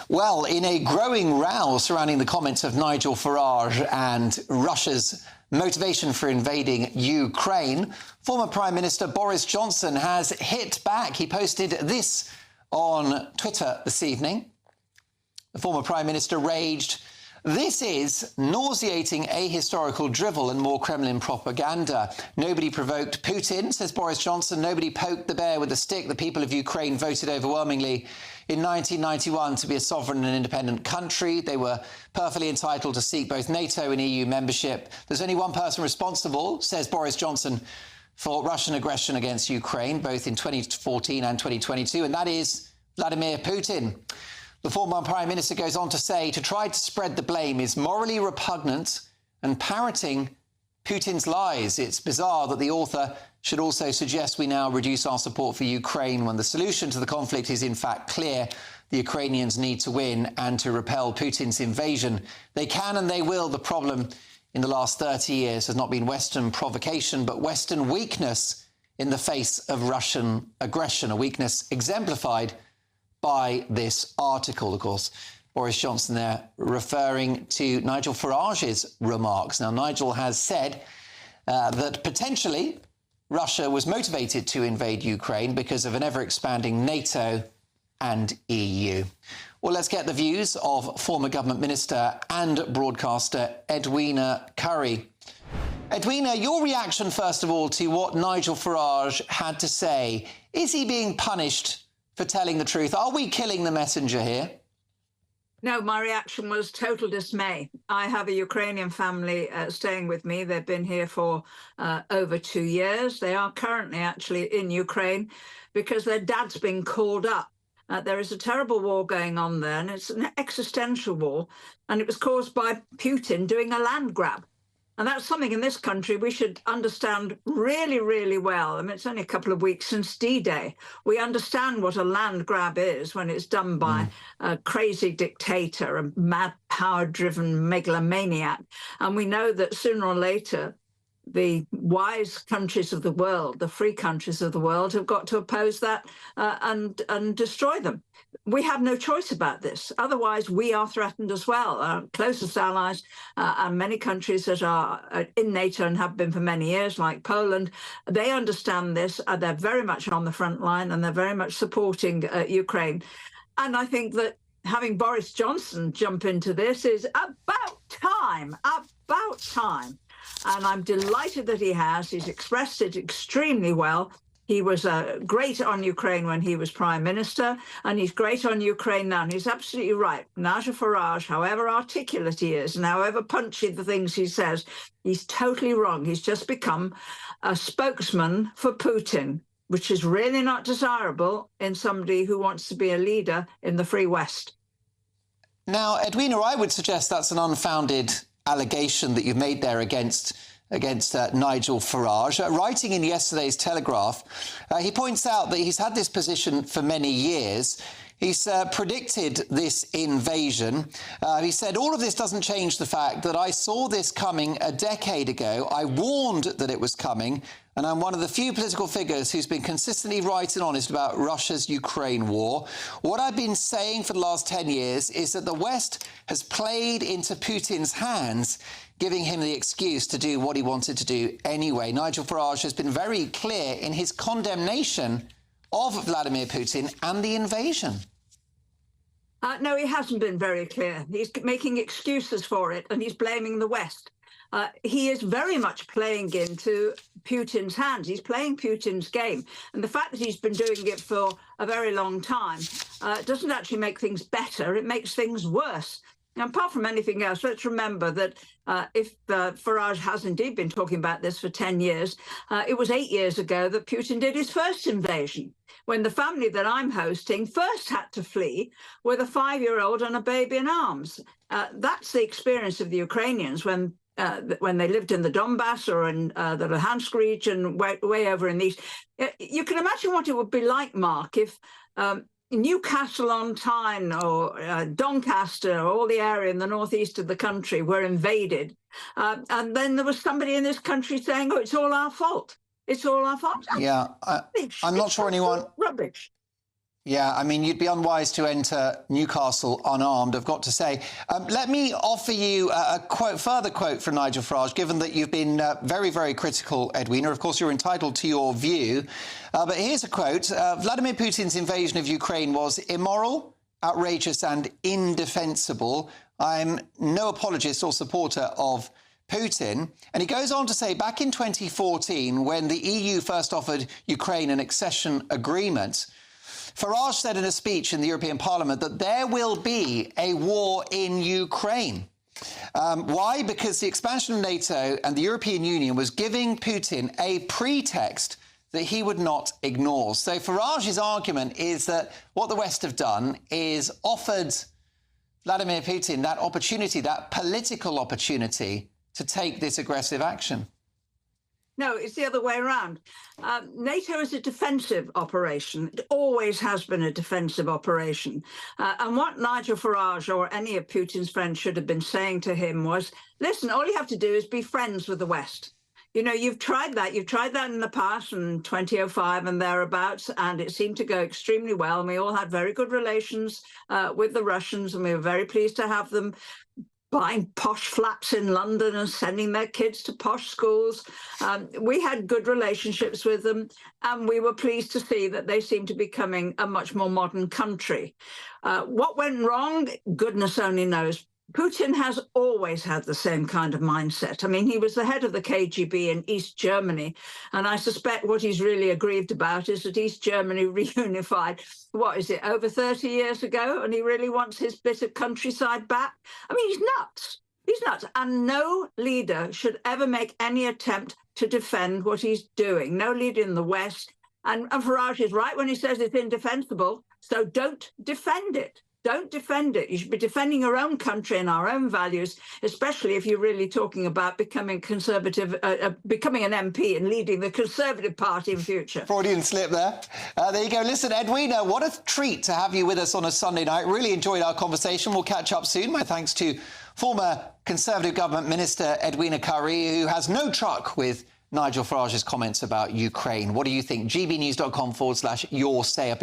Well, in a growing row surrounding the comments of Nigel Farage and Russia's motivation for invading Ukraine, former Prime Minister Boris Johnson has hit back. He posted this on Twitter this evening. The former Prime Minister raged, "This is nauseating ahistorical drivel and more Kremlin propaganda. Nobody provoked Putin," says Boris Johnson. "Nobody poked the bear with a stick. The people of Ukraine voted overwhelmingly in 1991 to be a sovereign and independent country. They were perfectly entitled to seek both NATO and EU membership. There's only one person responsible," says Boris Johnson, "for Russian aggression against Ukraine, both in 2014 and 2022, and that is Vladimir Putin." The former Prime Minister goes on to say to try to spread the blame is morally repugnant and parroting Putin's lies. It's bizarre that the author should also suggest we now reduce our support for Ukraine when the solution to the conflict is in fact clear. The Ukrainians need to win and to repel Putin's invasion. They can and they will. The problem in the last 30 years has not been Western provocation, but Western weakness in the face of Russian aggression, a weakness exemplified by this article. Of course, Boris Johnson there referring to Nigel Farage's remarks. Now, Nigel has said that potentially Russia was motivated to invade Ukraine because of an ever-expanding NATO and EU. Well, let's get the views of former government minister and broadcaster Edwina Currie. Edwina, your reaction, first of all, to what Nigel Farage had to say. Is he being punished for telling the truth? Are we killing the messenger here? No, my reaction was total dismay. I have a Ukrainian family staying with me. They've been here for over 2 years. They are currently actually in Ukraine because their dad's been called up. There is a terrible war going on there, and it's an existential war, and it was caused by Putin doing a land grab. And that's something in this country we should understand really, really well. I mean, it's only a couple of weeks since D-Day. We understand what a land grab is when it's done by a crazy dictator, a mad, power-driven megalomaniac. And we know that sooner or later, the wise countries of the world, the free countries of the world, have got to oppose that and destroy them. We have no choice about this. Otherwise, we are threatened as well. Our closest allies and many countries that are in NATO and have been for many years, like Poland, they understand this. They're very much on the front line and they're very much supporting Ukraine. And I think that having Boris Johnson jump into this is about time, about time. And I'm delighted that he has. He's expressed it extremely well. He was great on Ukraine when he was Prime Minister, and he's great on Ukraine now. And he's absolutely right. Nigel Farage, however articulate he is, and however punchy the things he says, he's totally wrong. He's just become a spokesman for Putin, which is really not desirable in somebody who wants to be a leader in the free West. Now, Edwina, I would suggest that's an unfounded allegation that you've made there against Nigel Farage. Writing in yesterday's Telegraph, he points out that he's had this position for many years. He's predicted this invasion. He said, "All of this doesn't change the fact that I saw this coming a decade ago. I warned that it was coming, and I'm one of the few political figures who's been consistently right and honest about Russia's Ukraine war. What I've been saying for the last 10 years is that the West has played into Putin's hands, giving him the excuse to do what he wanted to do anyway." Nigel Farage has been very clear in his condemnation of Vladimir Putin and the invasion. No, he hasn't been very clear. He's making excuses for it, and he's blaming the West. He is very much playing into Putin's hands. He's playing Putin's game. And the fact that he's been doing it for a very long time doesn't actually make things better. It makes things worse. Now, apart from anything else, let's remember that if Farage has indeed been talking about this for 10 years, it was 8 years ago that Putin did his first invasion, when the family that I'm hosting first had to flee with a 5-year-old and a baby in arms. That's the experience of the Ukrainians when they lived in the Donbass or in the Luhansk region, way over in the east. You can imagine what it would be like, Mark, if Newcastle on Tyne or Doncaster, all the area in the northeast of the country were invaded. And then there was somebody in this country saying, "Oh, it's all our fault. It's all our fault." Yeah, I'm not sure anyone... Rubbish. Yeah, I mean, you'd be unwise to enter Newcastle unarmed, I've got to say. Let me offer you a further quote from Nigel Farage, given that you've been very, very critical, Edwina. Of course, you're entitled to your view. But here's a quote. Vladimir Putin's invasion of Ukraine was immoral, outrageous and indefensible. I'm no apologist or supporter of Putin. And he goes on to say, back in 2014, when the EU first offered Ukraine an accession agreement, Farage said in a speech in the European Parliament that there will be a war in Ukraine. Why? Because the expansion of NATO and the European Union was giving Putin a pretext that he would not ignore. So Farage's argument is that what the West have done is offered Vladimir Putin that opportunity, that political opportunity, to take this aggressive action. No, it's the other way around. NATO is a defensive operation. It always has been a defensive operation. And what Nigel Farage or any of Putin's friends should have been saying to him was, listen, all you have to do is be friends with the West. You know, you've tried that. You've tried that in the past, in 2005 and thereabouts, and it seemed to go extremely well. And we all had very good relations with the Russians, and we were very pleased to have them buying posh flats in London and sending their kids to posh schools. We had good relationships with them, and we were pleased to see that they seemed to be becoming a much more modern country. What went wrong? Goodness only knows. Putin has always had the same kind of mindset. I mean, he was the head of the KGB in East Germany, and I suspect what he's really aggrieved about is that East Germany reunified, what is it, over 30 years ago, and he really wants his bit of countryside back. I mean, he's nuts. He's nuts. And no leader should ever make any attempt to defend what he's doing. No leader in the West. And Farage is right when he says it's indefensible, so don't defend it. Don't defend it. You should be defending your own country and our own values, especially if you're really talking about becoming conservative, becoming an MP and leading the Conservative Party in future. Freudian slip there. There you go. Listen, Edwina, what a treat to have you with us on a Sunday night. Really enjoyed our conversation. We'll catch up soon. My thanks to former Conservative Government Minister Edwina Currie, who has no truck with Nigel Farage's comments about Ukraine. What do you think? gbnews.com/your stay up.